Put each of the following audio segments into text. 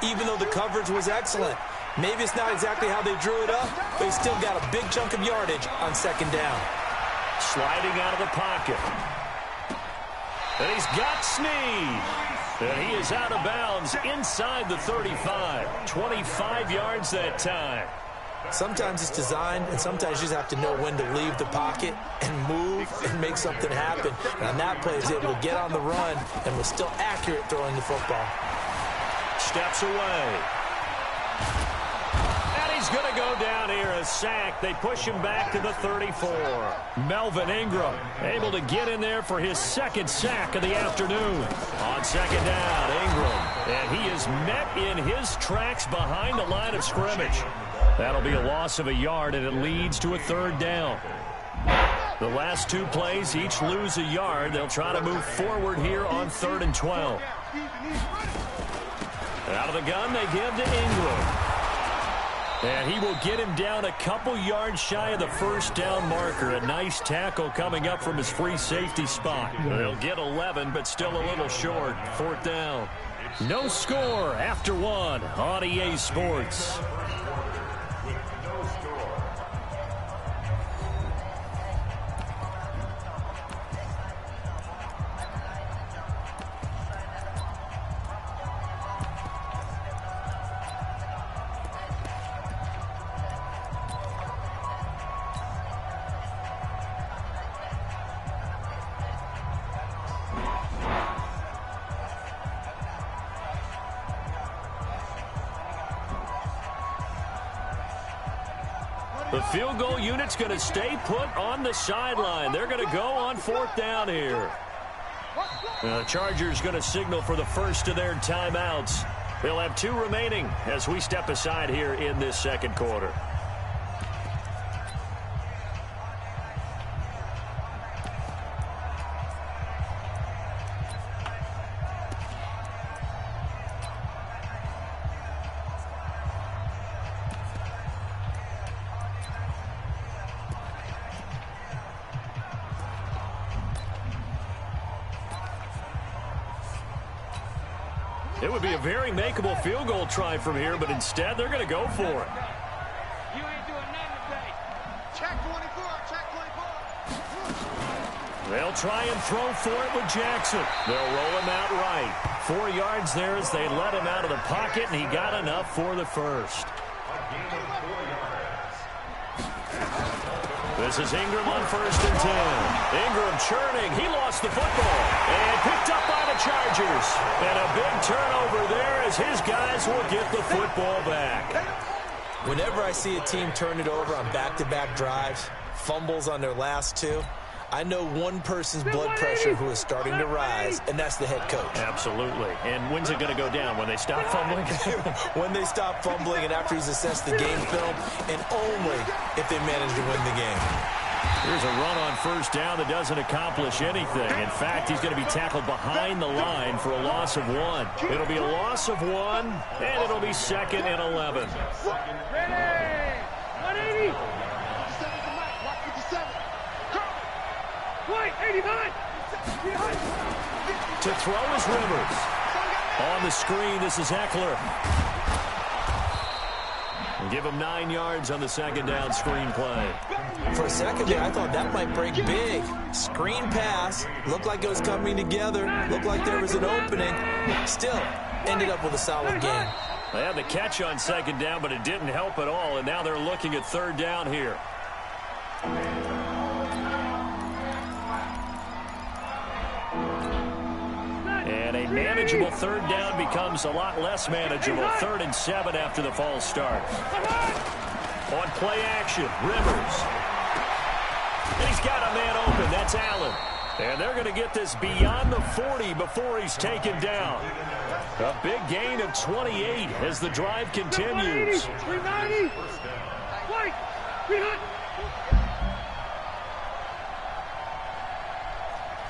even though the coverage was excellent. Maybe it's not exactly how they drew it up, but he still got a big chunk of yardage on second down. Sliding out of the pocket. And he's got Snead. And he is out of bounds inside the 35. 25 yards that time. Sometimes it's designed, and sometimes you just have to know when to leave the pocket and move and make something happen. And on that play, he was able to get on the run and was still accurate throwing the football. Steps away. And he's going to go down here, a sack. They push him back to the 34. Melvin Ingram able to get in there for his second sack of the afternoon. On second down, Ingram. And he is met in his tracks behind the line of scrimmage. That'll be a loss of a yard, and it leads to a third down. The last two plays each lose a yard. They'll try to move forward here on 3rd and 12. Out of the gun, they give to Ingram. And he will get him down a couple yards shy of the first down marker. A nice tackle coming up from his free safety spot. They'll get 11, but still a little short. 4th down. No score after one on EA Sports. The field goal unit's going to stay put on the sideline. They're going to go on 4th down here. The Chargers going to signal for the first of their timeouts. They'll have 2 remaining as we step aside here in this second quarter. It would be a very makeable field goal try from here, but instead they're going to go for it. You ain't doing nothing today. Check 24, check 24. They'll try and throw for it with Jackson. They'll roll him out right. 4 yards there as they let him out of the pocket, and he got enough for the first. This is Ingram on 1st and 10. Ingram churning. He lost the football. And picked up by the Chargers. And a big turnover there as his guys will get the football back. Whenever I see a team turn it over on back-to-back drives, fumbles on their last 2, I know one person's blood pressure who is starting to rise, and that's the head coach. Absolutely. And when's it going to go down? When they stop fumbling? When they stop fumbling and after he's assessed the game film, and only if they manage to win the game. Here's a run on 1st down that doesn't accomplish anything. In fact, he's going to be tackled behind the line for a loss of 1. It'll be a loss of 1, and it'll be 2nd and 11. Ready! 180! 89! To throw is Rivers. On the screen, this is Eckler. And give him 9 yards on the second down screen play. For a second there, I thought that might break big. Screen pass. Looked like it was coming together. Looked like there was an opening. Still, ended up with a solid game. They had the catch on second down, but it didn't help at all. And now they're looking at 3rd down here. And a manageable 3rd down becomes a lot less manageable. 3rd and 7 after the false start. On play action, Rivers. And he's got a man open. That's Allen. And they're going to get this beyond the 40 before he's taken down. A big gain of 28 as the drive continues. 390! White! 300!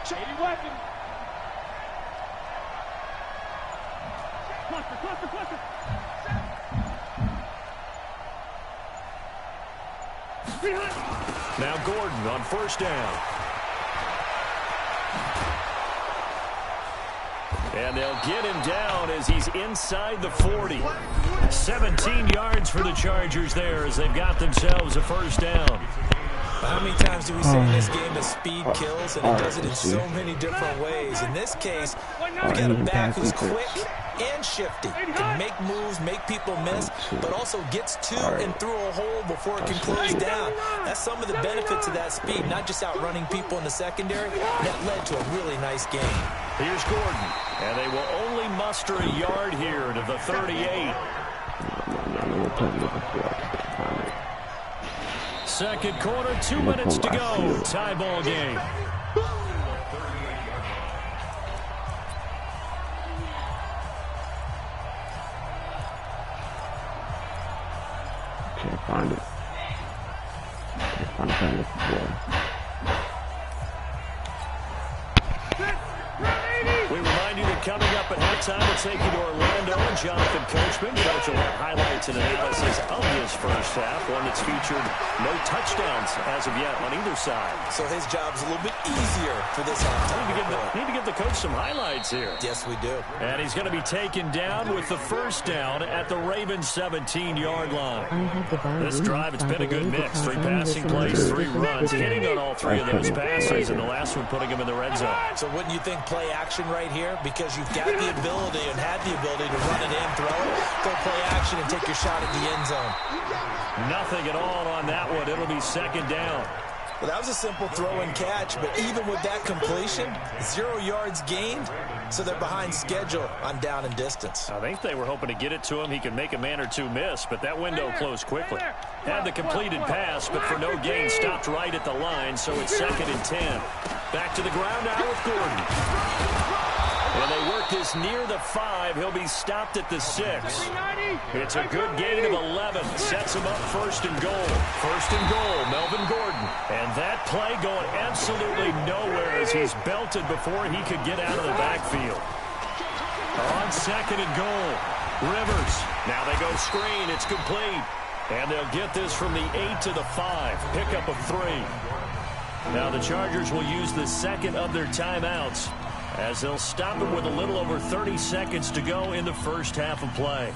Shady weapon! Cluster! Now Gordon on 1st down. And they'll get him down as he's inside the 40. 17 yards for the Chargers there as they've got themselves a first down. How many times do we say in this game that speed kills, and it does it in so many different ways? In this case, we got a back who's quick and shifty, can make moves, make people miss, but also gets to and through a hole before it can close down. That's some of the benefits of that speed, not just outrunning people in the secondary. That led to a really nice game. Here's Gordon, and they will only muster a yard here to the 38. Second quarter, 2 minutes to go. Tie ball game. Can't find it. Can't find it before. We remind you that coming up at halftime, we'll take you to Orlando and Jonathan Coachman. Coach will have highlights and analysis of his first half, one that's featured no touchdowns as of yet on either side. So his job's a little bit easier for this halftime. Need to give the coach some highlights here. Yes, we do. And he's going to be taken down with the first down at the Ravens 17-yard line. This drive, it's been a good mix. 3 passing plays, 3 runs, hitting on all 3 of those passes, and the last one putting him in the red zone. So wouldn't you think play action right here? Because you've got the ability and had the ability to run it in, throw it, go play action, and take your shot at the end zone. Nothing at all on that one. It'll be second down. Well, that was a simple throw and catch, but even with that completion, 0 yards gained, so they're behind schedule on down and distance. I think they were hoping to get it to him. He could make a man or two miss, but that window closed quickly. Had the completed pass, but for no gain, stopped right at the line, so it's second and 10. Back to the ground now with Gordon. And they work this near the 5. He'll be stopped at the 6. It's a good gain of 11. Sets him up first and goal. First and goal, Melvin Gordon. And that play going absolutely nowhere as he's belted before he could get out of the backfield. On second and goal, Rivers. Now they go screen. It's complete. And they'll get this from the 8 to the 5. Pickup of 3. Now the Chargers will use the second of their timeouts, as they'll stop him with a little over 30 seconds to go in the first half of play.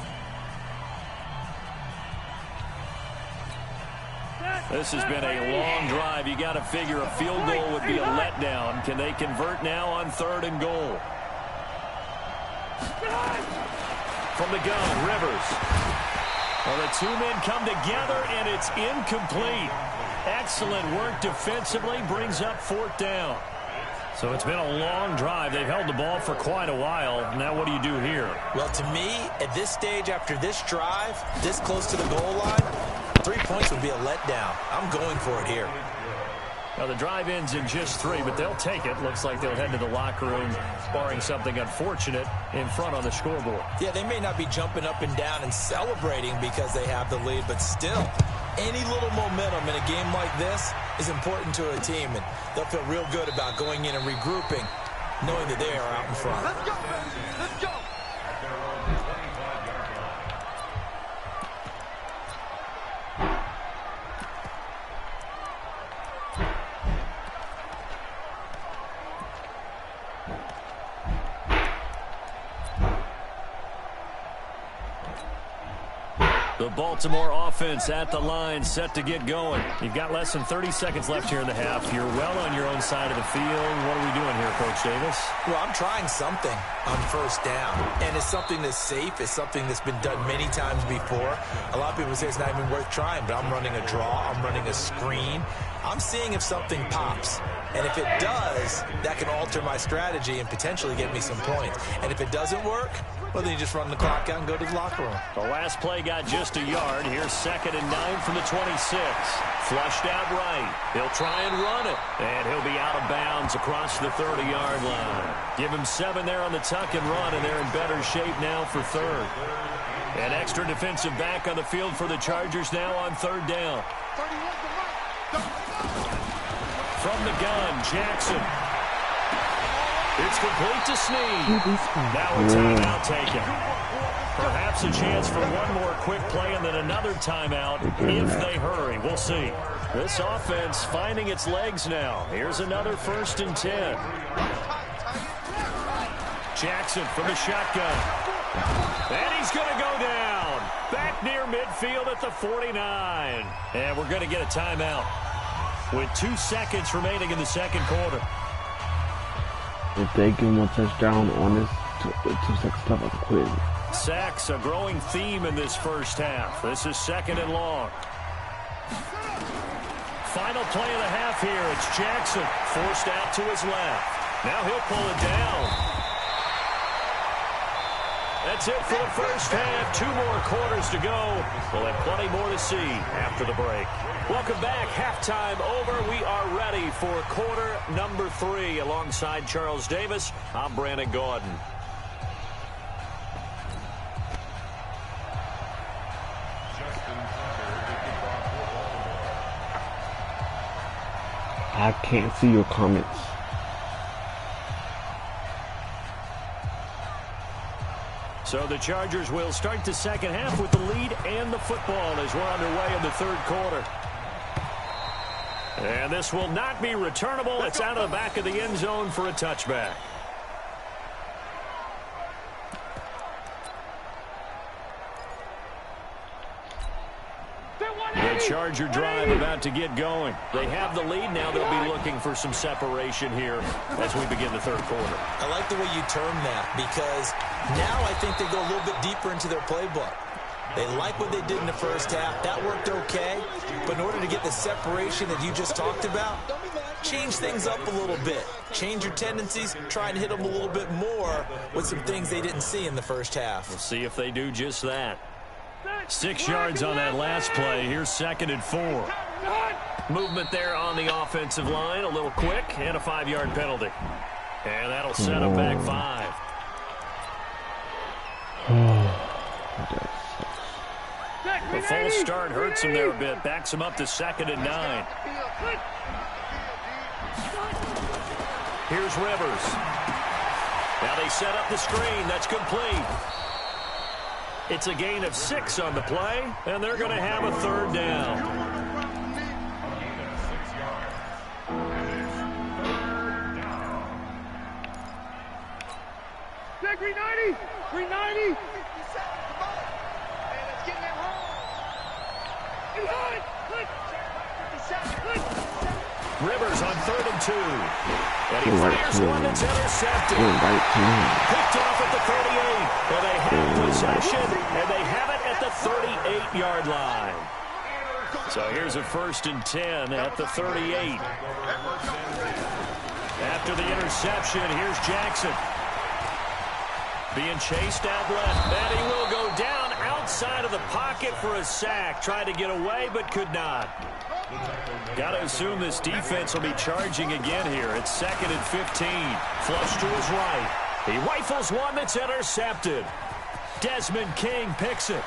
This has been a long drive. You got to figure a field goal would be a letdown. Can they convert now on third and goal? From the gun, Rivers. Well, the 2 men come together, and it's incomplete. Excellent work defensively, brings up fourth down. So it's been a long drive. They've held the ball for quite a while. Now what do you do here? Well, to me, at this stage, after this drive, this close to the goal line, 3 points would be a letdown. I'm going for it here. Now the drive ends in just 3, but they'll take it. Looks like they'll head to the locker room, barring something unfortunate in front on the scoreboard. Yeah, they may not be jumping up and down and celebrating because they have the lead, but still, any little momentum in a game like this is important to a team, and they'll feel real good about going in and regrouping, knowing that they are out in front. Let's go, let's go. The Baltimore offense at the line, set to get going. You've got less than 30 seconds left here in the half. You're well on your own side of the field. What are we doing here, Coach Davis? Well, I'm trying something on first down, and it's something that's safe. It's something that's been done many times before. A lot of people say it's not even worth trying, but I'm running a draw. I'm running a screen. I'm seeing if something pops. And if it does, that can alter my strategy and potentially get me some points. And if it doesn't work, well, then you just run the clock out and go to the locker room. The last play got just a yard. Here's second and 9 from the 26. Flushed out right. He'll try and run it. And he'll be out of bounds across the 30-yard line. Give him 7 there on the tuck and run, and they're in better shape now for third. An extra defensive back on the field for the Chargers now on third down. From the gun, Jackson. It's complete to Snead. Now a timeout taken. Perhaps a chance for one more quick play and then another timeout if they hurry. We'll see. This offense finding its legs now. Here's another first and 10. Jackson from the shotgun. And he's going to go down. Back near midfield at the 49. And we're going to get a timeout with 2 seconds remaining in the second quarter. If they give him a touchdown on this 2 seconds left, I'm quitting. Sacks, a growing theme in this first half. This is 2nd and long. Final play of the half here. It's Jackson forced out to his left. Now he'll pull it down. That's it for the first half. 2 more quarters to go. We'll have plenty more to see after the break. Welcome back. Halftime over. We are ready for quarter number 3. Alongside Charles Davis, I'm Brandon Gordon. I can't see your comments. So the Chargers will start the second half with the lead and the football as we're underway in the third quarter. And this will not be returnable. It's out of the back of the end zone for a touchback. The Charger drive about to get going. They have the lead now. They'll be looking for some separation here as we begin the third quarter. I like the way you term that because now I think they go a little bit deeper into their playbook. They like what they did in the first half. That worked okay. But in order to get the separation that you just talked about, change things up a little bit. Change your tendencies. Try and hit them a little bit more with some things they didn't see in the first half. We'll see if they do just that. 6 yards on that last play. Here's 2nd and 4. Movement there on the offensive line. A little quick and a 5-yard penalty. And that'll set them back 5. The false start hurts him there a bit. Backs him up to 2nd and 9. Here's Rivers. Now they set up the screen. That's complete. It's a gain of 6 on the play, and they're going to have a 3rd down. Green 90! Green 90! Rivers on 3rd and 2. And he fires one that's intercepted. Picked off at the 38. And they have possession, and they have it at the 38-yard line. So here's a 1st and 10 at the 38. After the interception, here's Jackson. Being chased out left, and he will go down outside of the pocket for a sack. Tried to get away, but could not. Got to assume this defense will be charging again here. It's 2nd and 15. Flush to his right. He rifles one that's intercepted. Desmond King picks it.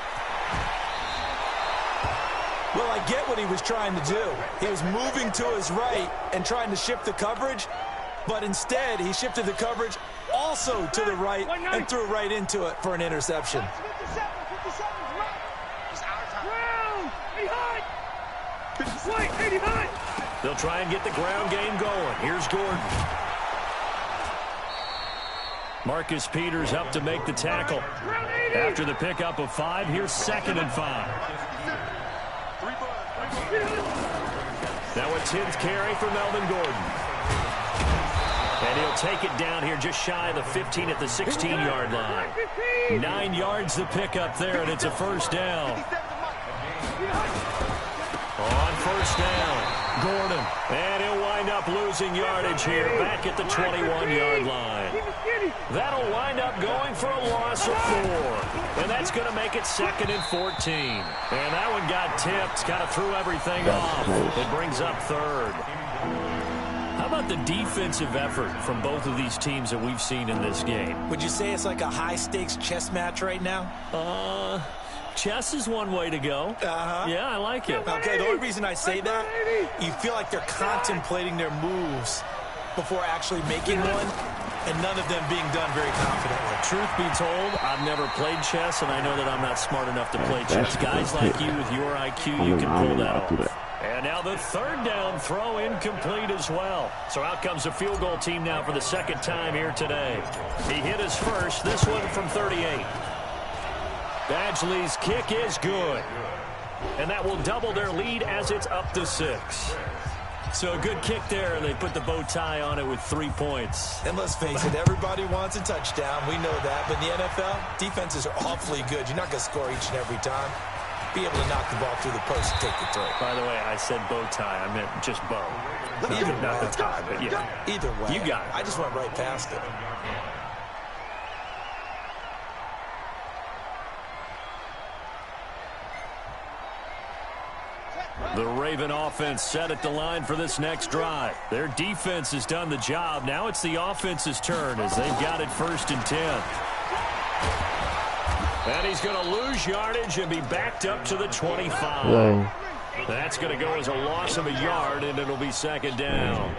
Well, I get what he was trying to do. He was moving to his right and trying to shift the coverage, but instead he shifted the coverage also to the right and threw right into it for an interception. They'll try and get the ground game going. Here's Gordon. Marcus Peters up to make the tackle. After the pickup of 5, here's 2nd and 5. Now a 10th carry for Melvin Gordon. And he'll take it down here just shy of the 15 at the 16-yard line. 9 yards the pickup there, and it's a 1st down. On 1st down, Gordon. And he'll wind up losing yardage here back at the 21-yard line. That'll wind up going for a loss of 4. And that's going to make it 2nd and 14. And that one got tipped, kind of threw everything off. It brings up 3rd. How about the defensive effort from both of these teams that we've seen in this game? Would you say it's like a high-stakes chess match right now? Chess is one way to go. Yeah, I like it. Okay, the only reason I say that, you feel like they're contemplating their moves before actually making one, and none of them being done very confidently. Truth be told, I've never played chess, and I know that I'm not smart enough to play chess. Guys like you with your IQ, you can pull that off. And now the third down throw incomplete as well. So out comes the field goal team now for the second time here today. He hit his first, this one from 38. Badgley's kick is good. And that will double their lead as it's up to 6. So a good kick there, and they put the bow tie on it with 3 points. And let's face it, everybody wants a touchdown. We know that. But in the NFL, defenses are awfully good. You're not going to score each and every time. Be able to knock the ball through the post and take the throw. By the way, I said bow tie. I meant just bow. Not the tie, but yeah. Either way. You got it. I just went right past it. The Raven offense set at the line for this next drive. Their defense has done the job. Now it's the offense's turn as they've got it 1st and 10. And he's going to lose yardage and be backed up to the 25. Whoa. That's going to go as a loss of a yard, and it'll be 2nd down.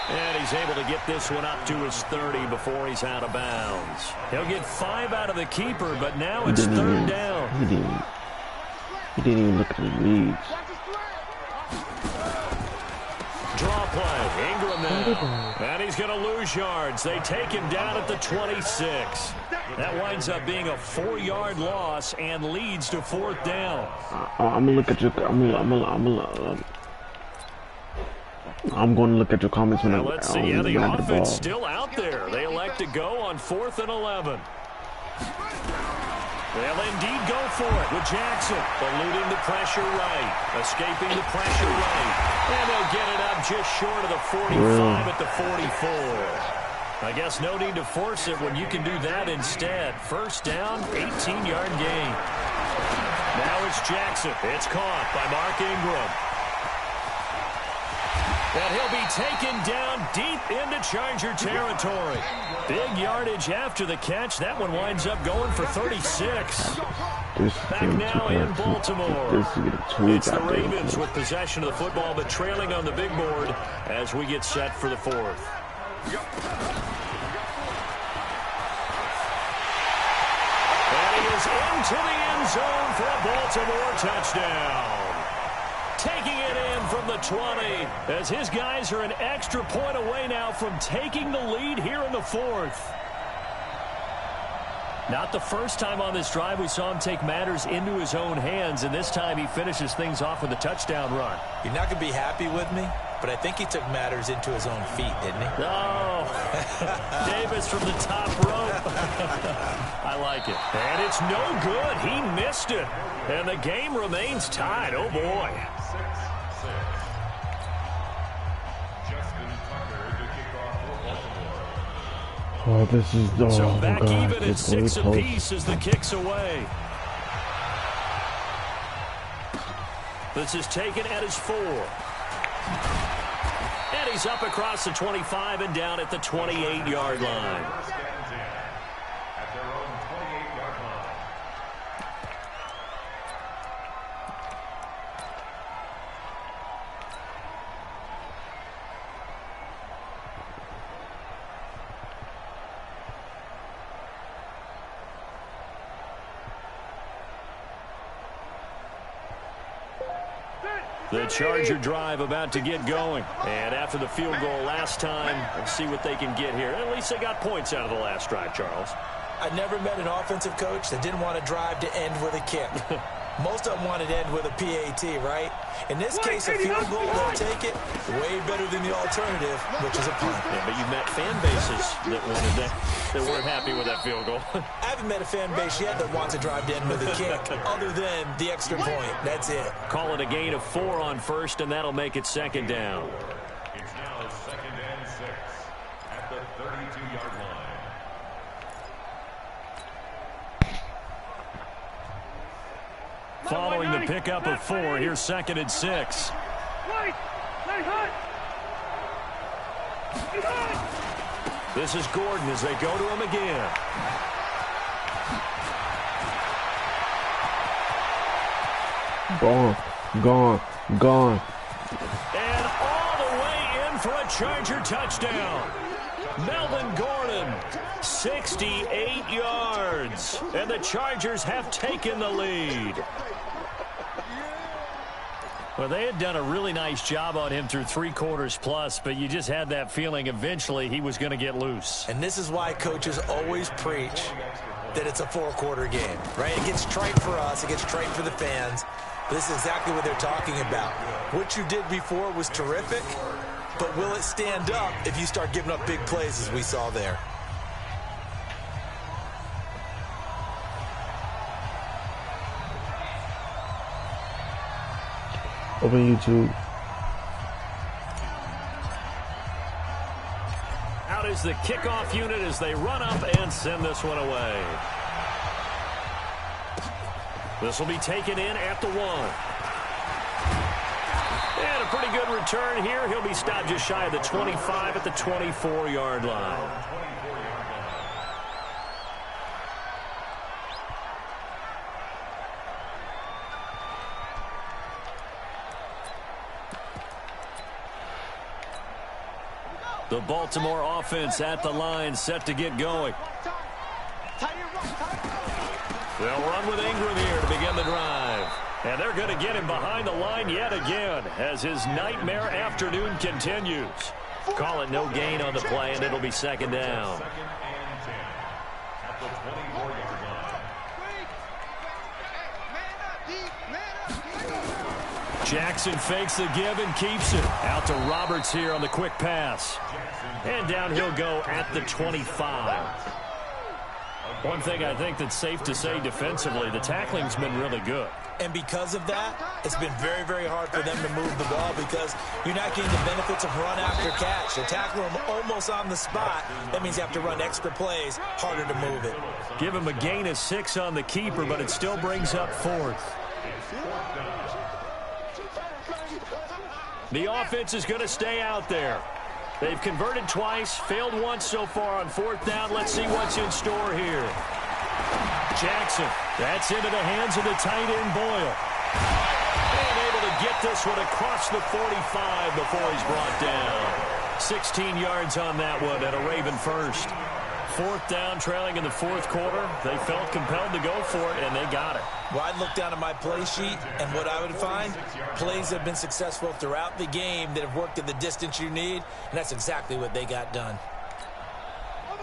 And he's able to get this one up to his 30 before he's out of bounds. He'll get 5 out of the keeper, but now it's 3rd down. He didn't even look at the reads. Draw play. Ingram now. And he's going to lose yards. They take him down at the 26. That winds up being a 4-yard loss and leads to 4th down. I'm gonna look at your. I'm going to look at your comments when let's see. Yeah, the offense still out there. They elect to go on 4th and 11. They'll indeed go for it with Jackson. Eluding the pressure right. Escaping the pressure right. And they'll get it up just short of the 45 at the 44. I guess no need to force it when you can do that instead. 1st down, 18-yard gain. Now it's Jackson. It's caught by Mark Ingram. And he'll be taken down deep into Charger territory. Big yardage after the catch. That one winds up going for 36. Back now in Baltimore. It's the Ravens with possession of the football, but trailing on the big board as we get set for the 4th. And he is into the end zone for a Baltimore touchdown. Taking it in from the 20 as his guys are an extra point away now from taking the lead here in the 4th. Not the first time on this drive we saw him take matters into his own hands, and this time he finishes things off with a touchdown run. You're not going to be happy with me, but I think he took matters into his own feet, didn't he? Oh, Davis from the top rope. I like it. And it's no good. He missed it. And the game remains tied. Oh, boy. Oh, this is so back even at 6 apiece as the kick's away. This is taken at his 4. And he's up across the 25 and down at the 28-yard line. The Charger drive about to get going. And after the field goal last time, we'll see what they can get here. At least they got points out of the last drive, Charles. I never met an offensive coach that didn't want to drive to end with a kick. Most of them wanted to end with a PAT, right? In this case, a field goal, they'll take it. Way better than the alternative, which is a punt. Yeah, but you met fan bases that wanted that weren't happy with that field goal. I haven't met a fan base yet that wants to drive to end with a kick, other than the extra point. That's it. Call it a gain of 4 on 1st, and that'll make it 2nd down. It's now 2nd and 6 at the 32-yard line. Following the pickup of 4, here's 2nd and 6. This is Gordon as they go to him again. Gone. And all the way in for a Charger touchdown. Melvin Gordon, 68 yards. And the Chargers have taken the lead. Well, they had done a really nice job on him through 3 quarters plus, but you just had that feeling eventually he was going to get loose. And this is why coaches always preach that it's a 4-quarter game, right? It gets trite for us. It gets trite for the fans. But this is exactly what they're talking about. What you did before was terrific, but will it stand up if you start giving up big plays as we saw there? Open YouTube. Out is the kickoff unit as they run up and send this one away. This will be taken in at the 1. And a pretty good return here. He'll be stopped just shy of the 25 at the 24-yard line. The Baltimore offense at the line, set to get going. They'll run with Ingram here to begin the drive. And they're going to get him behind the line yet again as his nightmare afternoon continues. Call it no gain on the play, and it'll be second down. Jackson fakes the give and keeps it. Out to Roberts here on the quick pass. And down he'll go at the 25. One thing I think that's safe to say defensively, the tackling's been really good. And because of that, it's been very, very hard for them to move the ball because you're not getting the benefits of run after catch. They tackle them almost on the spot. That means you have to run extra plays, harder to move it. Give him a gain of 6 on the keeper, but it still brings up 4th. The offense is going to stay out there. They've converted twice, failed once so far on 4th down. Let's see what's in store here. Jackson, that's into the hands of the tight end Boyle. And able to get this one across the 45 before he's brought down. 16 yards on that one and a Raven first. 4th down, trailing in the 4th quarter. They felt compelled to go for it, and they got it. Well, I'd look down at my play sheet, and what I would find, plays that have been successful throughout the game that have worked at the distance you need, and that's exactly what they got done.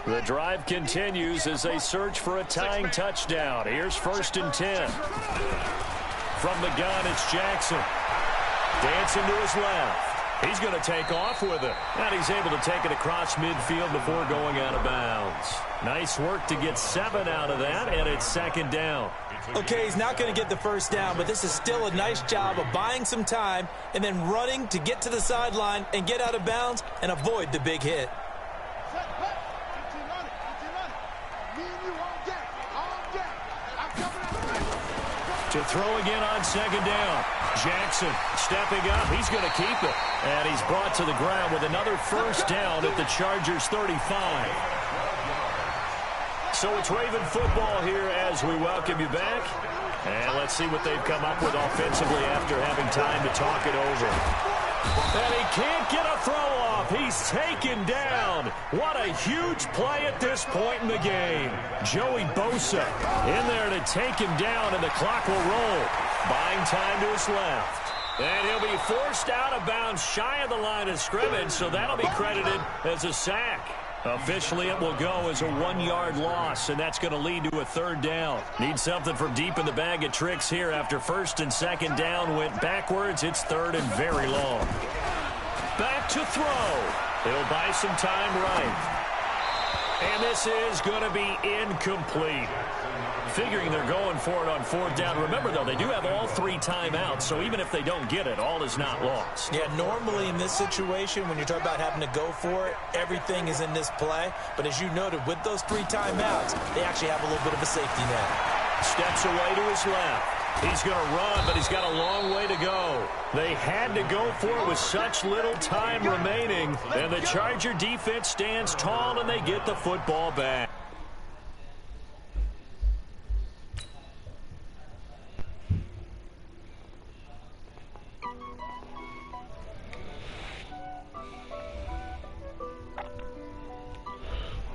The drive continues as they search for a tying touchdown. Here's 1st and 10. From the gun, it's Jackson. Dancing to his left. He's going to take off with it. And he's able to take it across midfield before going out of bounds. Nice work to get 7 out of that, and it's 2nd down. Okay, he's not going to get the 1st down, but this is still a nice job of buying some time and then running to get to the sideline and get out of bounds and avoid the big hit. To throw again on 2nd down. Jackson stepping up. He's going to keep it. And he's brought to the ground with another 1st down at the Chargers 35. So it's Raven football here as we welcome you back. And let's see what they've come up with offensively after having time to talk it over. And he can't get a throw off. He's taken down. What a huge play at this point in the game. Joey Bosa in there to take him down, and the clock will roll. Buying time to his left. And he'll be forced out of bounds shy of the line of scrimmage, so that'll be credited as a sack. Officially, it will go as a 1-yard loss, and that's going to lead to a 3rd down. Need something from deep in the bag of tricks here after 1st and 2nd down went backwards. It's 3rd and very long. Back to throw. He'll buy some time right. And this is going to be incomplete. Figuring they're going for it on 4th down. Remember, though, they do have all 3 timeouts, so even if they don't get it, all is not lost. Yeah, normally in this situation, when you're talking about having to go for it, everything is in this play. But as you noted, with those 3 timeouts, they actually have a little bit of a safety net. Steps away to his left. He's going to run, but he's got a long way to go. They had to go for it with such little time remaining. And the Charger defense stands tall, and they get the football back.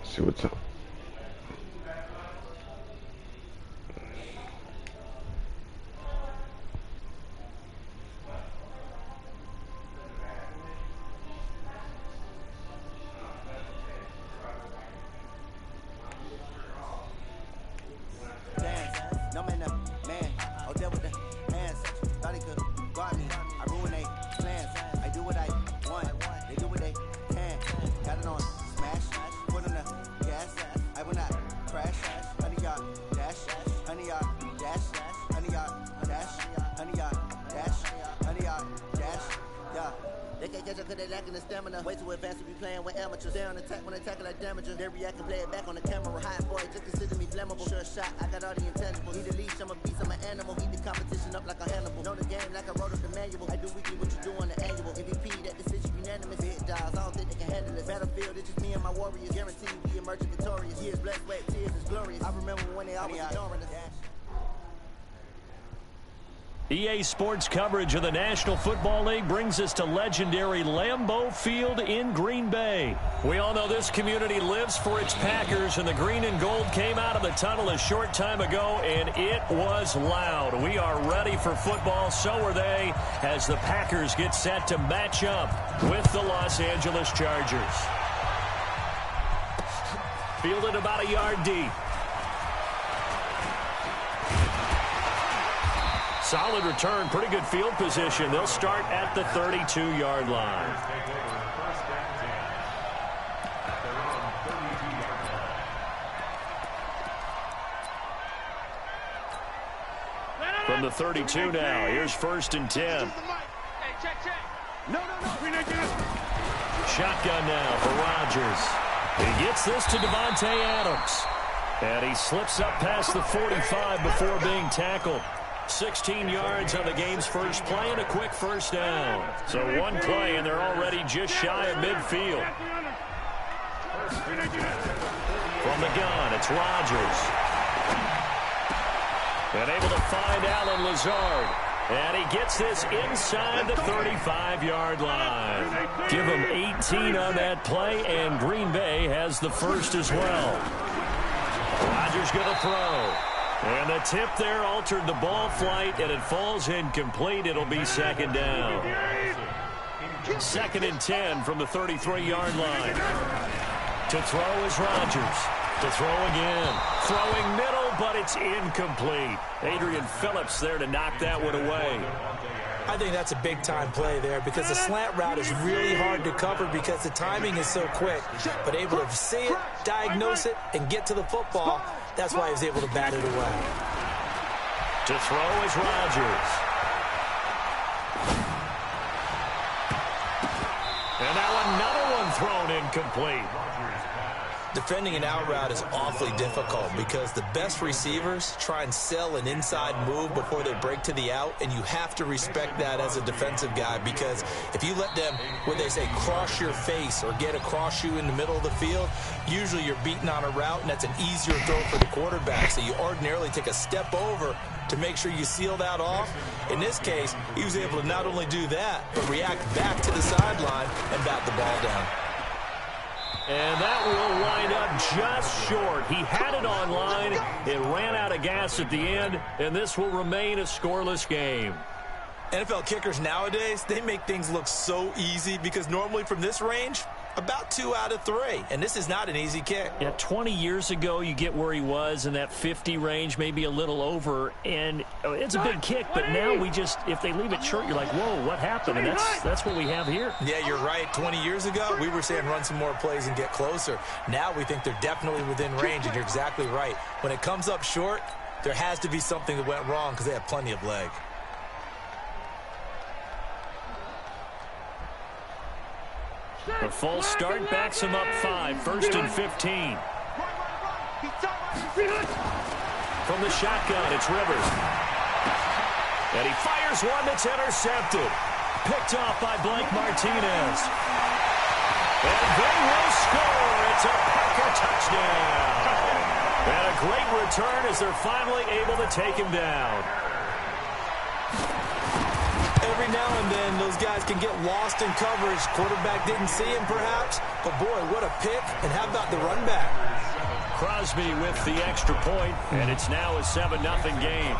See what's up. catch up cause they lacking the stamina. Way too advanced to be playing with amateurs. They on attack when they tackle like damager. They react and play it back on the camera. High boy, just consider me flammable. Sure shot, I got all the intangibles. Need a leash, I'm a beast, I'm an animal. Heat the competition up like a Hannibal. Know the game like I wrote up the manual. I do weekly what you do on the annual. MVP, that decision unanimous. Hit dials, I don't think they can handle it. Battlefield, it's just me and my warriors. Guarantee we emerging victorious. Years blessed, sweat, tears is glorious. I remember when they always ignoring us. EA Sports coverage of the National Football League brings us to legendary Lambeau Field in Green Bay. We all know this community lives for its Packers, and the green and gold came out of the tunnel a short time ago, and it was loud. We are ready for football, so are they, as the Packers get set to match up with the Los Angeles Chargers. Fielded about a yard deep. Solid return, pretty good field position. They'll start at the 32-yard line. From the 32 now, here's 1st and 10. Shotgun now for Rodgers. He gets this to Devontae Adams. And he slips up past the 45 before being tackled. 16 yards on the game's first play and a quick first down. So one play and they're already just shy of midfield. From the gun, it's Rodgers. And able to find Allen Lazard. And he gets this inside the 35-yard line. Give him 18 on that play, and Green Bay has the first as well. Rodgers going to throw. And the tip there altered the ball flight, and it falls incomplete. It'll be 2nd down. 2nd and 10 from the 33-yard line. To throw is Rodgers. To throw again. Throwing middle, but it's incomplete. Adrian Phillips there to knock that one away. I think that's a big-time play there because the slant route is really hard to cover because the timing is so quick. But able to see it, diagnose it, and get to the football, that's why he was able to bat it away. To throw is Rodgers. And now another one thrown incomplete. Defending an out route is awfully difficult because the best receivers try and sell an inside move before they break to the out, and you have to respect that as a defensive guy because if you let them, what they say, cross your face or get across you in the middle of the field, usually you're beaten on a route, and that's an easier throw for the quarterback. So you ordinarily take a step over to make sure you seal that off. In this case, he was able to not only do that, but react back to the sideline and bat the ball down. And that will wind up just short. He had it on line. It ran out of gas at the end, and this will remain a scoreless game. NFL kickers nowadays, they make things look so easy because normally from this range, about 2 out of 3. And this is not an easy kick. Yeah, 20 years ago, you get where he was in that 50 range, maybe a little over. And it's a big kick, but now we just, if they leave it short, you're like, whoa, what happened? And that's what we have here. Yeah, you're right. 20 years ago, we were saying run some more plays and get closer. Now we think they're definitely within range, and you're exactly right. When it comes up short, there has to be something that went wrong because they have plenty of leg. The false start backs him up 5, 1st and 15. From the shotgun, it's Rivers. And he fires one that's intercepted. Picked off by Blake Martinez. And they will score. It's a Packer touchdown. And a great return as they're finally able to take him down. Every now and then, those guys can get lost in coverage. Quarterback didn't see him, perhaps. But, boy, what a pick. And how about the run back? Crosby with the extra point, and it's now a 7-0 game.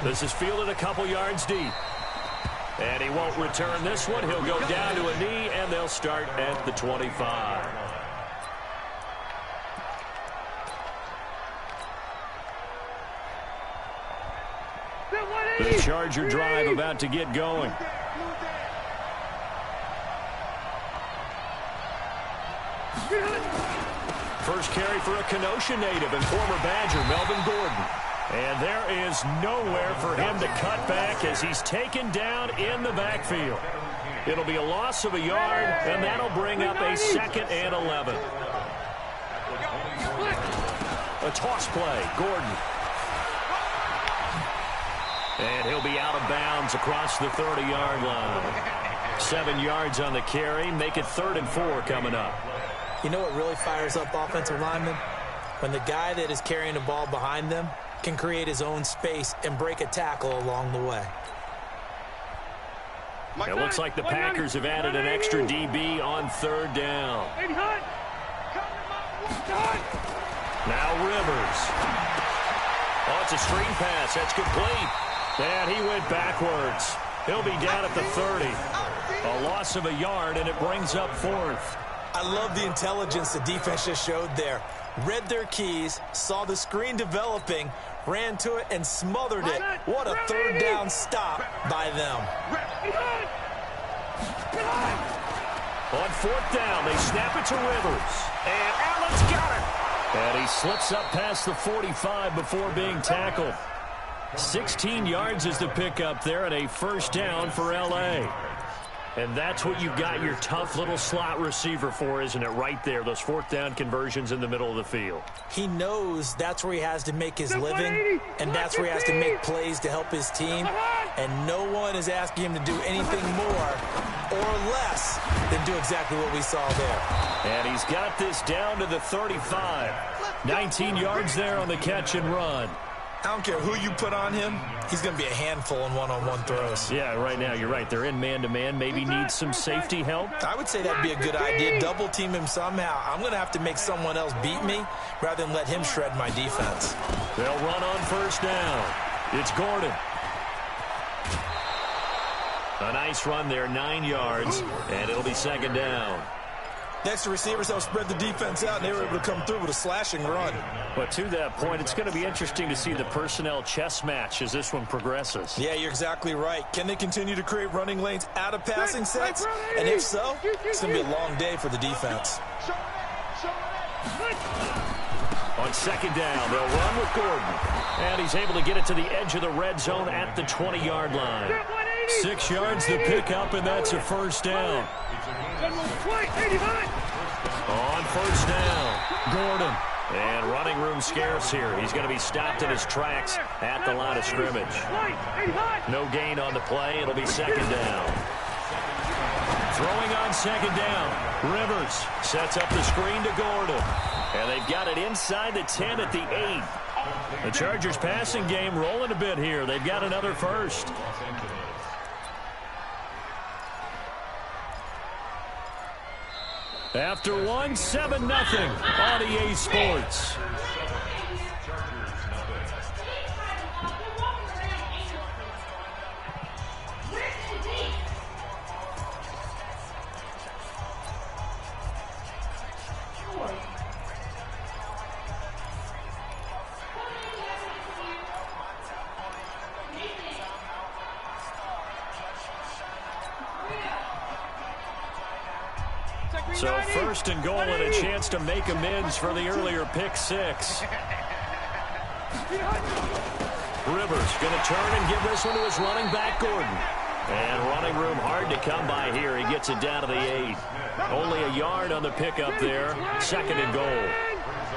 This is fielded a couple yards deep. And he won't return this one. He'll go down to a knee, and they'll start at the 25. The Charger drive about to get going. First carry for a Kenosha native and former Badger, Melvin Gordon. And there is nowhere for him to cut back as he's taken down in the backfield. It'll be a loss of a yard, and that'll bring up a 2nd and 11. A toss play, Gordon. And he'll be out of bounds across the 30-yard line. 7 yards on the carry, make it 3rd and 4 coming up. You know what really fires up offensive linemen? When the guy that is carrying the ball behind them can create his own space and break a tackle along the way. It looks like the Packers have added an extra DB on 3rd down. Now Rivers. Oh, it's a screen pass. That's complete. And he went backwards. He'll be down at the 30. A loss of a yard, and it brings up 4th. I love the intelligence the defense just showed there. Read their keys, saw the screen developing, ran to it, and smothered it. What a 3rd down stop by them. On 4th down, they snap it to Rivers. And Allen's got it. And he slips up past the 45 before being tackled. 16 yards is the pickup there, and a 1st down for L.A. And that's what you've got your tough little slot receiver for, isn't it? Right there, those 4th down conversions in the middle of the field. He knows that's where he has to make his living, and that's where he has to make plays to help his team. And no one is asking him to do anything more or less than do exactly what we saw there. And he's got this down to the 35. 19 yards there on the catch and run. I don't care who you put on him, he's going to be a handful in one-on-one throws. Yeah, right now, you're right. They're in man-to-man. Maybe needs some safety help. I would say that'd be a good idea. Double team him somehow. I'm going to have to make someone else beat me rather than let him shred my defense. They'll run on 1st down. It's Gordon. A nice run there, 9 yards, and it'll be 2nd down. Next to receivers, they'll spread the defense out, and they were able to come through with a slashing run. But to that point, it's going to be interesting to see the personnel chess match as this one progresses. Yeah, you're exactly right. Can they continue to create running lanes out of passing sets? And if so, it's going to be a long day for the defense. On 2nd down, they'll run with Gordon. And he's able to get it to the edge of the red zone at the 20-yard line. 6 yards to pick up, and that's a 1st down. On 1st down, Gordon. And running room scarce here. He's going to be stopped in his tracks at the line of scrimmage. No gain on the play. It'll be 2nd down. Throwing on 2nd down. Rivers sets up the screen to Gordon. And they've got it inside the 10 at the 8. The Chargers passing game rolling a bit here. They've got another 1st. After 7-0 on EA Sports. So 1st and goal and a chance to make amends for the earlier pick 6. Rivers going to turn and give this one to his running back, Gordon. And running room hard to come by here. He gets it down to the 8. Only a yard on the pickup there. 2nd and goal.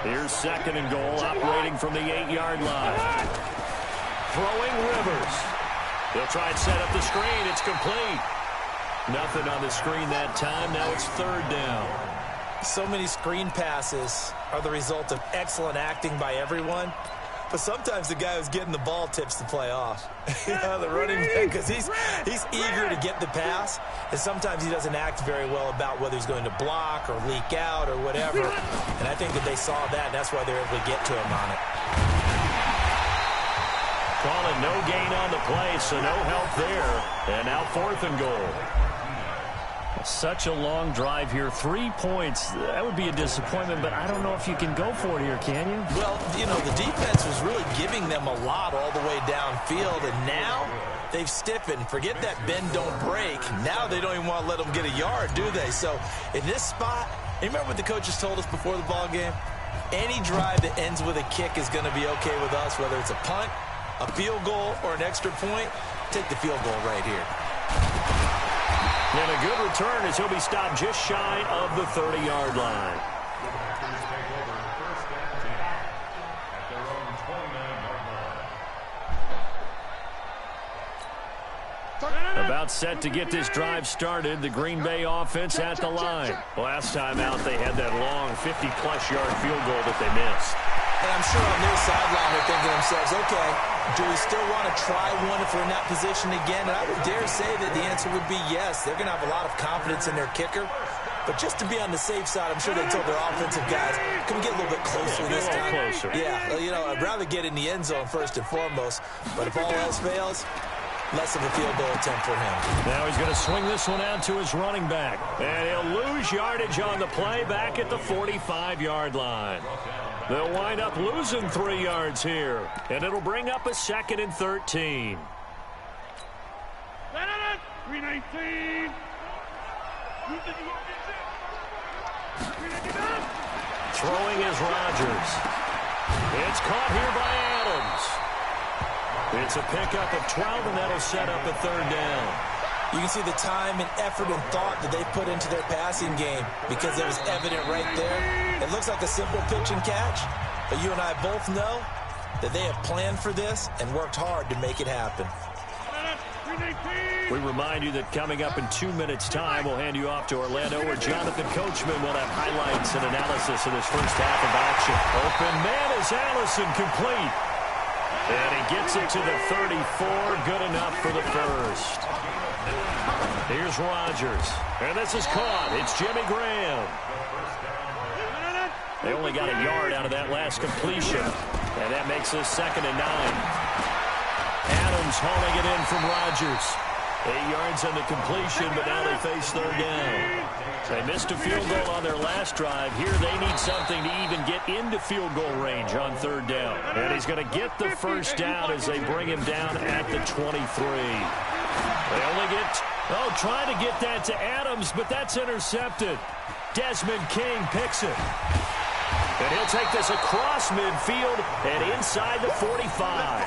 Here's 2nd and goal, operating from the 8-yard line. Throwing Rivers. He'll try and set up the screen. It's complete. Nothing on the screen that time. Now it's 3rd down. So many screen passes are the result of excellent acting by everyone. But sometimes the guy who's getting the ball tips the play off. The running back, because he's eager to get the pass, and sometimes he doesn't act very well about whether he's going to block or leak out or whatever. And I think that they saw that, and that's why they were able to get to him on it. Calling no gain on the play, so no help there. And now 4th and goal. Such a long drive here. 3 points. That would be a disappointment, but I don't know if you can go for it here, can you? Well, you know, the defense was really giving them a lot all the way downfield, and now they've stiffened. Forget that bend, don't break. Now they don't even want to let them get a yard, do they? So in this spot, you remember what the coaches told us before the ball game? Any drive that ends with a kick is going to be okay with us, whether it's a punt, a field goal, or an extra point. Take the field goal right here. And a good return as he'll be stopped just shy of the 30-yard line. About set to get this drive started. The Green Bay offense at the line. Last time out, they had that long 50-plus yard field goal that they missed. And I'm sure on their sideline they're thinking to themselves, okay, do we still want to try one if we're in that position again? And I would dare say that the answer would be yes. They're going to have a lot of confidence in their kicker. But just to be on the safe side, I'm sure they told their offensive guys, can we get a little bit closer this time? Yeah, you know, I'd rather get in the end zone first and foremost. But if all else fails, less of a field goal attempt for him. Now he's going to swing this one out to his running back. And he'll lose yardage on the play back at the 45-yard line. They'll wind up losing 3 yards here. And it'll bring up a 2nd and 13. 319. Throwing is Rodgers. It's caught here by Adams. It's a pickup of 12, and that'll set up a 3rd down. You can see the time and effort and thought that they put into their passing game because it was evident right there. It looks like a simple pitch and catch, but you and I both know that they have planned for this and worked hard to make it happen. We remind you that coming up in 2 minutes' time, we'll hand you off to Orlando, where Jonathan Coachman will have highlights and analysis of this first half of action. Open man is Allison, complete. And he gets it to the 34, good enough for the first. Here's Rodgers, and this is caught. It's Jimmy Graham. They only got a yard out of that last completion, and that makes this 2nd and 9. Adams hauling it in from Rodgers. 8 yards on the completion, but now they face 3rd down. They missed a field goal on their last drive. Here they need something to even get into field goal range on 3rd down. And he's going to get the first down as they bring him down at the 23. They only get, trying to get that to Adams, but that's intercepted. Desmond King picks it. And he'll take this across midfield and inside the 45.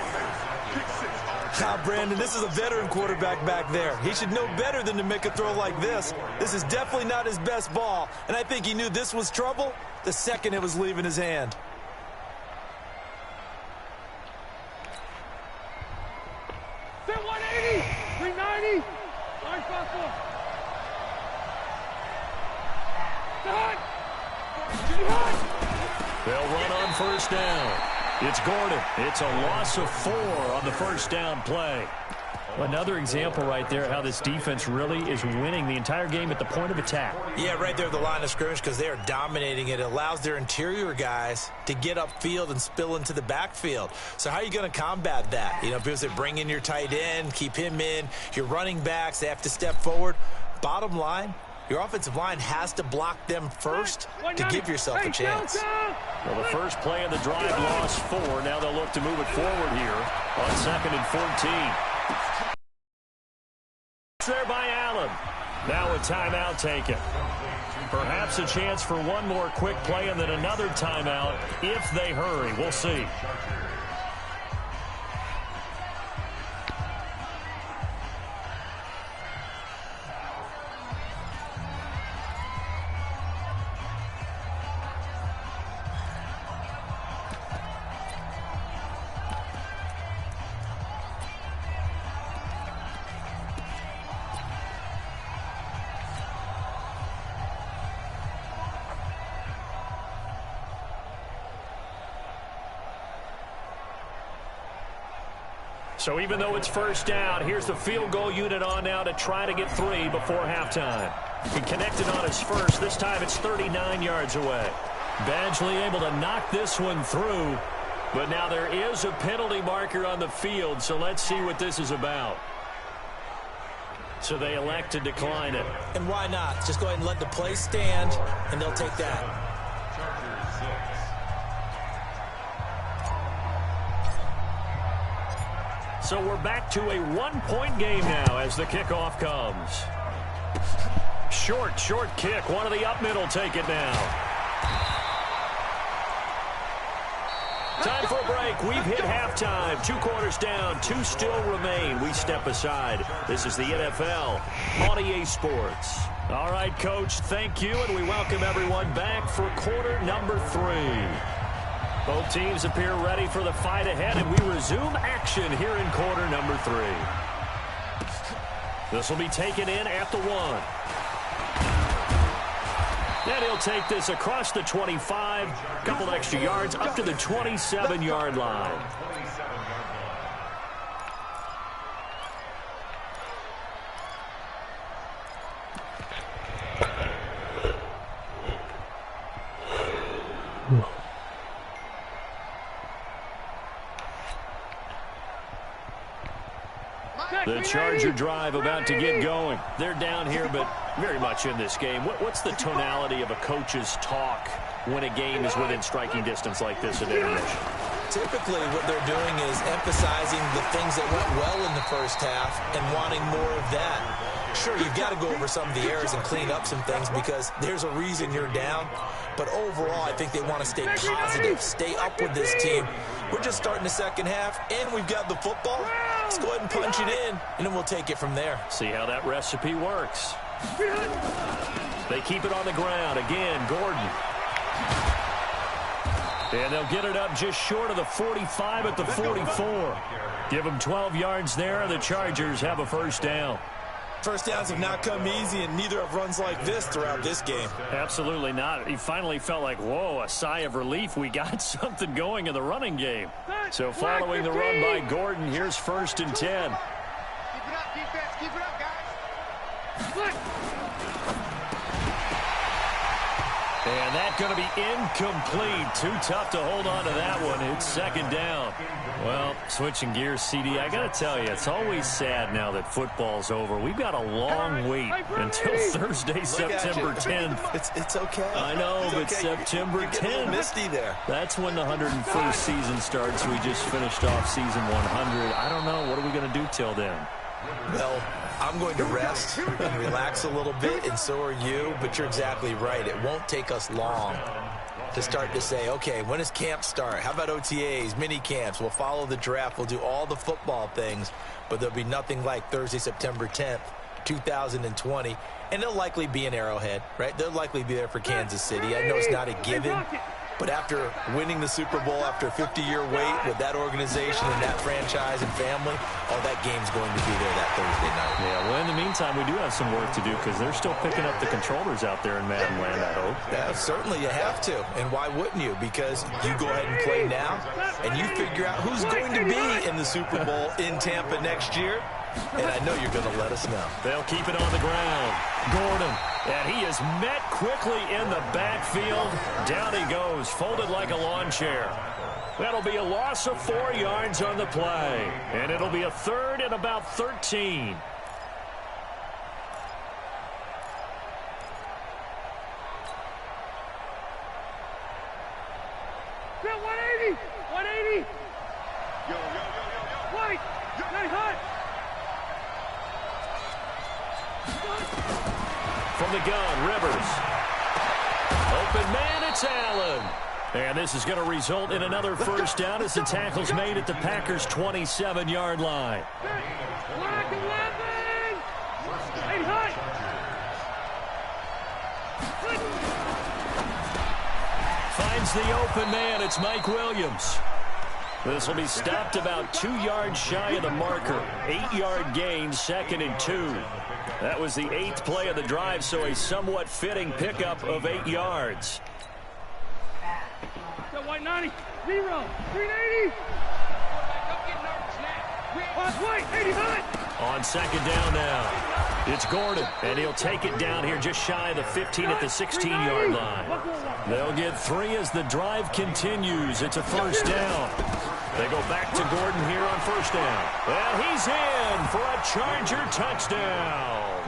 Brandon, this is a veteran quarterback back there. He should know better than to make a throw like this. This is definitely not his best ball, and I think he knew this was trouble the second it was leaving his hand. Set 180, 390. Nice fastball. They'll run on first down. It's Gordon. It's a loss of 4 on the first down play. Another example right there how this defense really is winning the entire game at the point of attack. Yeah, right there at the line of scrimmage because they are dominating it. It allows their interior guys to get upfield and spill into the backfield. So how are you going to combat that? You know, people say bring in your tight end, keep him in. Your running backs, they have to step forward. Bottom line, your offensive line has to block them first to give yourself a chance. Well, the first play of the drive lost 4. Now they'll look to move it forward here on 2nd and 14. There by Allen. Now a timeout taken. Perhaps a chance for one more quick play and then another timeout if they hurry. We'll see. So even though it's first down, here's the field goal unit on now to try to get 3 before halftime. He connected on his first. This time it's 39 yards away. Badgley able to knock this one through. But now there is a penalty marker on the field, so let's see what this is about. So they elect to decline it. And why not? Just go ahead and let the play stand, and they'll take that. So we're back to a 1-point game now as the kickoff comes. Short kick. One of the up middle take it now. Time for a break. We've hit halftime. 2 quarters down. 2 still remain. We step aside. This is the NFL on EA Sports. All right, Coach, thank you, and we welcome everyone back for quarter number 3. Both teams appear ready for the fight ahead, and we resume action here in quarter number 3. This will be taken in at the 1. And he'll take this across the 25, a couple extra yards up to the 27-yard line. The Charger drive about to get going. They're down here, but very much in this game. What's the tonality of a coach's talk when a game is within striking distance like this at intermission? Typically, what they're doing is emphasizing the things that went well in the first half and wanting more of that. Sure, you've got to go over some of the errors and clean up some things because there's a reason you're down. But overall, I think they want to stay positive, stay up with this team. We're just starting the second half, and we've got the football. Let's go ahead and punch it in, and then we'll take it from there. See how that recipe works. They keep it on the ground. Again, Gordon. And they'll get it up just short of the 45 at the 44. Give them 12 yards there. The Chargers have a first down. First downs have not come easy, and neither have runs like this throughout this game. Absolutely not. He finally felt like, whoa, a sigh of relief. We got something going in the running game. So following the run by Gordon, here's 1st and 10. Keep it up, defense. Keep it up, guys. And that's going to be incomplete. Too tough to hold on to that one. It's 2nd down. Well, switching gears, CD, I got to tell you, it's always sad now that football's over. We've got a long wait until Thursday, September 10th. It's okay. I know, it's but okay. September 10th. Misty there. That's when the 101st season starts. We just finished off season 100. I don't know. What are we going to do till then? Well, I'm going to rest and relax a little bit, and so are you. But you're exactly right. It won't take us long to start to say, okay, when does camp start? How about OTAs, mini camps? We'll follow the draft. We'll do all the football things, but there'll be nothing like Thursday, September 10th, 2020. And they'll likely be in Arrowhead, right? They'll likely be there for Kansas City. I know it's not a given, but after winning the Super Bowl, after a 50-year wait with that organization and that franchise and family, all that game's going to be there that Thursday night. Yeah, well, in the meantime, we do have some work to do because they're still picking up the controllers out there in Madden land, I hope. Yeah, certainly you have to. And why wouldn't you? Because you go ahead and play now, and you figure out who's going to be in the Super Bowl in Tampa next year. And I know you're going to let us know. They'll keep it on the ground. Gordon. And he is met quickly in the backfield. Down he goes, folded like a lawn chair. That'll be a loss of 4 yards on the play. And it'll be a 3rd and about 13. Bill, 180! 180! Yo. White! Nice hot! From the gun, Rivers. Open man, it's Allen. And this is going to result in another first down as the tackle's made at the Packers' 27-yard line. Black 11! 80 hot! Finds the open man, it's Mike Williams. This will be stopped about 2 yards shy of the marker. 8-yard gain, 2nd and 2. That was the 8th play of the drive, so a somewhat fitting pickup of 8 yards. White 90, 0, 380. Don't get nervous now. White, 80 hot. On 2nd down now. It's Gordon, and he'll take it down here just shy of the 15 at the 16-yard line. They'll get 3 as the drive continues. It's a first down. They go back to Gordon here on first down. And he's in for a Charger touchdown.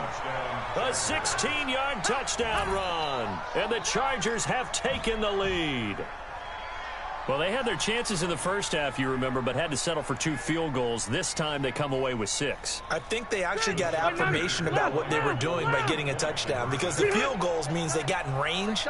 A 16-yard touchdown run. And the Chargers have taken the lead. Well, they had their chances in the first half, you remember, but had to settle for 2 field goals. This time they come away with 6. I think they actually got affirmation about what they were doing by getting a touchdown because the field goals means they got in range.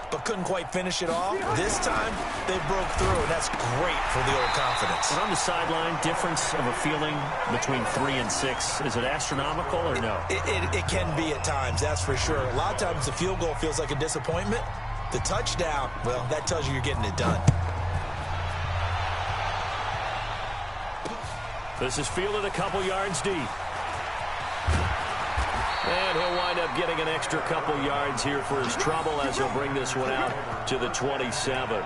but couldn't quite finish it off. This time, they broke through, and that's great for the old confidence. And on the sideline, difference of a feeling between 3 and 6, is it astronomical or no? It can be at times, that's for sure. A lot of times the field goal feels like a disappointment. The touchdown, well, that tells you you're getting it done. This is fielded a couple yards deep. And he'll wind up getting an extra couple yards here for his trouble as he'll bring this one out to the 27.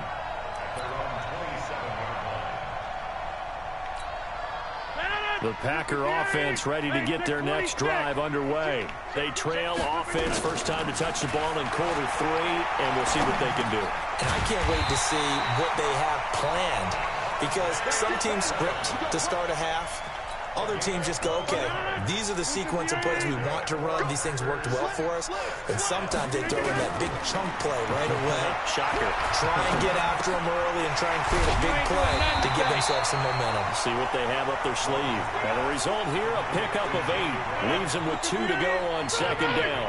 The Packer offense ready to get their next drive underway. They trail offense, first time to touch the ball in quarter 3, and we'll see what they can do. And I can't wait to see what they have planned, because some teams script to start a half. Other teams just go, okay, these are the sequence of plays we want to run. These things worked well for us. And sometimes they throw in that big chunk play right away. Shocker. Try and get after them early and try and create a big play to give themselves some momentum. See what they have up their sleeve. And the result here, a pickup of 8. Leaves them with 2 to go on second down.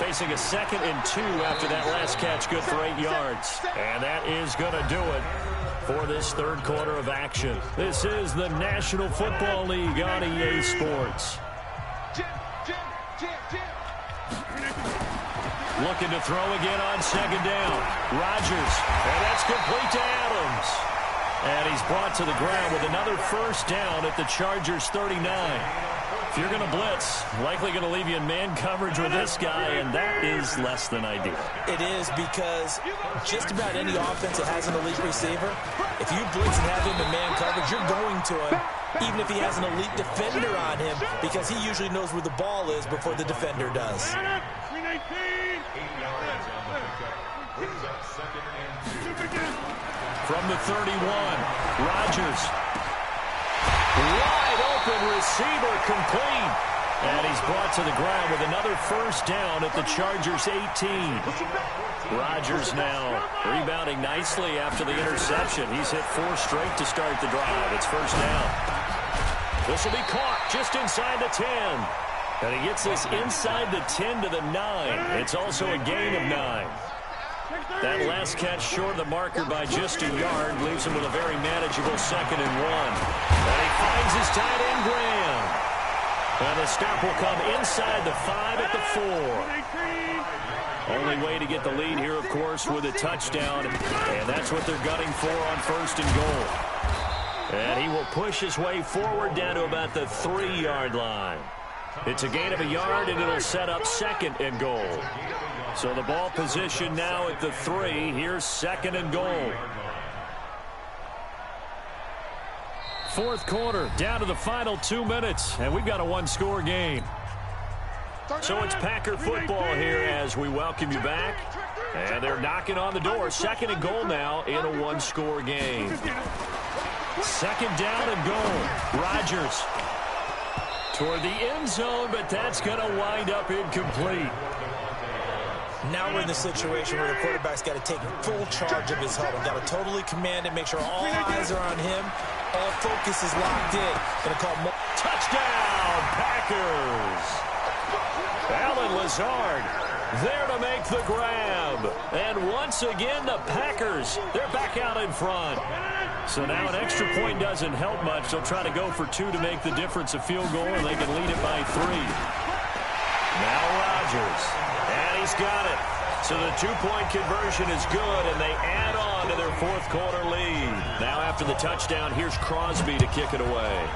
Facing a 2nd and 2 after that last catch, good for 8 yards. And that is going to do it for this third quarter of action. This is the National Football League on EA Sports. Looking to throw again on second down. Rodgers, and that's complete to Adams. And he's brought to the ground with another first down at the Chargers 39. If you're going to blitz, likely going to leave you in man coverage with this guy, and that is less than ideal. It is, because just about any offense that has an elite receiver, if you blitz and have him in man coverage, you're going to him, even if he has an elite defender on him, because he usually knows where the ball is before the defender does. From the 31, Rodgers. Wide open receiver, complete. And he's brought to the ground with another first down at the Chargers 18. Rodgers now rebounding nicely after the interception. He's hit 4 straight to start the drive. It's first down. This will be caught just inside the 10. And he gets this inside the 10 to the 9. It's also a gain of 9. That last catch short of the marker by just a yard leaves him with a very manageable 2nd and 1. And he finds his tight end, Graham. And the stop will come inside the 5 at the 4. Only way to get the lead here, of course, with a touchdown. And that's what they're gunning for on first and goal. And he will push his way forward down to about the 3-yard line. It's a gain of a yard, and it'll set up 2nd and goal. So the ball position now at the 3. Here's 2nd and goal. Fourth quarter, down to the final 2 minutes, and we've got a 1-score game. So it's Packer football here as we welcome you back. And they're knocking on the door. 2nd and goal now in a 1-score game. 2nd down and goal. Rodgers toward the end zone, but that's going to wind up incomplete. Now we're in the situation where the quarterback's got to take full charge of his huddle. Got to totally command it, make sure all eyes are on him. All focus is locked in. Going to call touchdown, Packers. Allen Lazard there to make the grab. And once again, the Packers, they're back out in front. So now an extra point doesn't help much. They'll try to go for 2 to make the difference a field goal, and they can lead it by 3. Now Rodgers. And he's got it. So the 2-point conversion is good, and they add on to their fourth quarter lead. Now after the touchdown, here's Crosby to kick it away.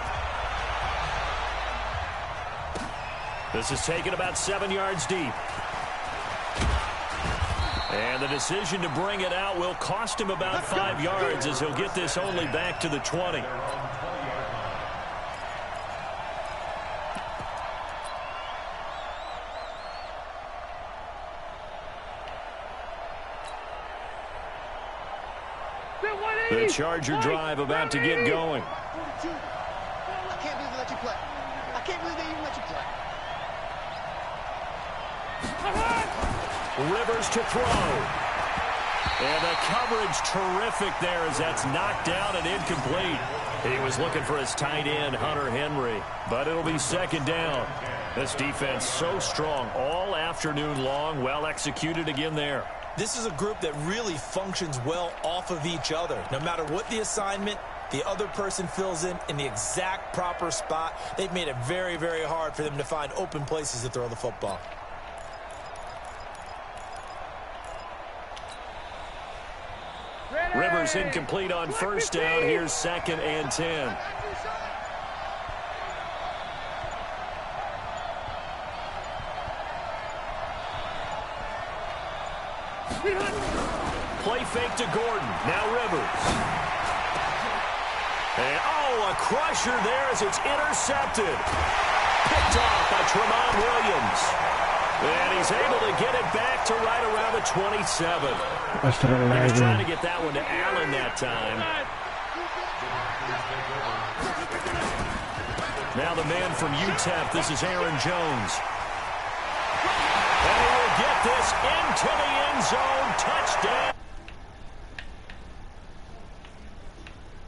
This is taken about 7 yards deep. And the decision to bring it out will cost him about 5 yards as he'll get this only back to the 20. The Charger drive about to get going. I can't believe they let you play. I can't believe they even let you play. Rivers to throw. And the coverage terrific there as that's knocked down and incomplete. He was looking for his tight end, Hunter Henry. But it'll be 2nd down. This defense so strong all afternoon long. Well executed again there. This is a group that really functions well off of each other. No matter what the assignment, the other person fills in the exact proper spot. They've made it very, very hard for them to find open places to throw the football. Rivers incomplete on first down. Here's 2nd and 10. Play fake to Gordon. Now Rivers. And, a crusher there as it's intercepted. Picked off by Tremont Williams. And he's able to get it back to right around the 27. He was trying to get that one to Allen that time. Now the man from UTEP, this is Aaron Jones. And he will get this into the end zone. Touchdown.